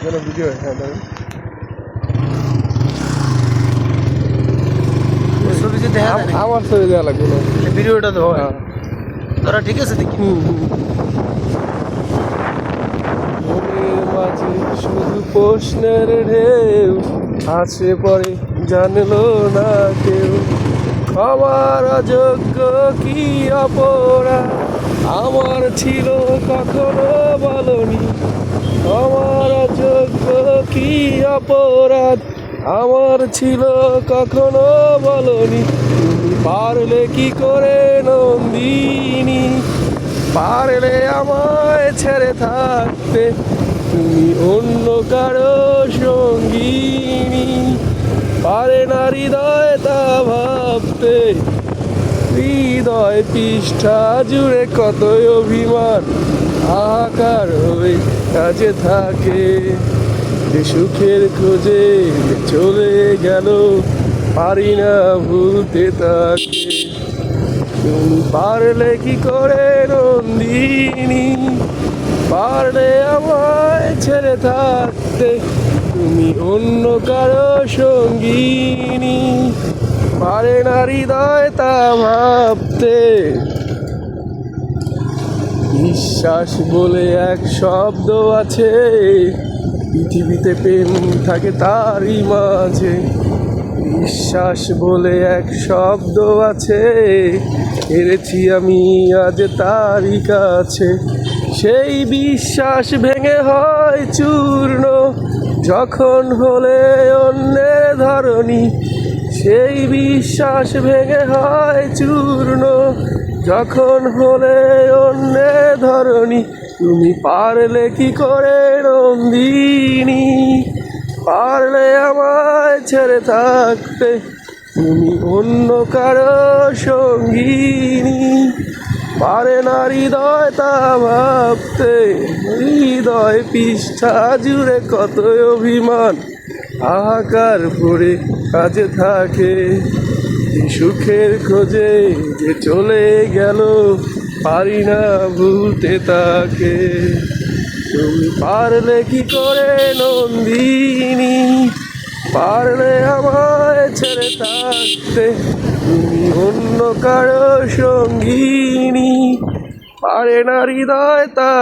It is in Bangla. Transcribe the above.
যেন ভিডিও হয়। হ্যাঁ ধরেন ছবি যে দেখা যায় নাকি? আমার ছবি দেওয়া লাগবে না। ভিডিওটা তো হয়। হ্যাঁ। তোরা ঠিক আছে দেখি। মনের মাঝে শুধু প্রশ্নের ঢেউ আছে পরে জানলো না কেউ। আমার অযোগ্য কি অপরাধ আমার ছিল কখনো বলনি। আমার অযোগ্য কি অপরাধ আমার ছিল কখনো বলনি। তুমি পারলে কি করে নন্দিনী, পারলে আমায় ছেড়ে থাকতে, তুমি অন্য কারো সঙ্গিনী। পারে না হৃদয় তা ভাবতে, হৃদয় পৃষ্ঠা জুড়ে কতই অভিমান আকার হয়ে কাজে থাকে। যে সুখের খোঁজে চলে গেল পারি না ভুলতে তাকে। তুমি পারলে কি করে নন্দিনী, পারলে আমায় ছেড়ে থাকতে, তুমি অন্য কারো সঙ্গিনী। পারে না হৃদয় তা ভাবতে। বিশ্বাস বলে এক শব্দ আছে, পৃথিবীতে প্রেম থাকে তারই মাঝে। বিশ্বাস বলে এক শব্দ আছে, হেরেছি আমি আজ তারই কাছে। সেই বিশ্বাস ভেঙে হয় চূর্ণ যখন হলে অন্যের ধরনী। সেই বিশ্বাস ভেঙে হয় চূর্ণ যখন হলে অন্যের ধরনী। তুমি পারলে কি করে নন্দিনী, পারলে আমায় ছেড়ে থাকতে, তুমি অন্য কারো সঙ্গিনী। পারে না হৃদয় তা ভাবতে, হৃদয় পৃষ্ঠা জুড়ে কত অভিমান হাহাকার পড়ে কাজে থাকে। যে সুখের খোঁজে যে চলে গেল পারি না ভুলতে তাকে। তুমি পারলে কি করে নন্দিনী, পারলে আমায় ছেড়ে থাকতে, তুমি অন্য কারো সঙ্গিনী। পারে না হৃদয় তা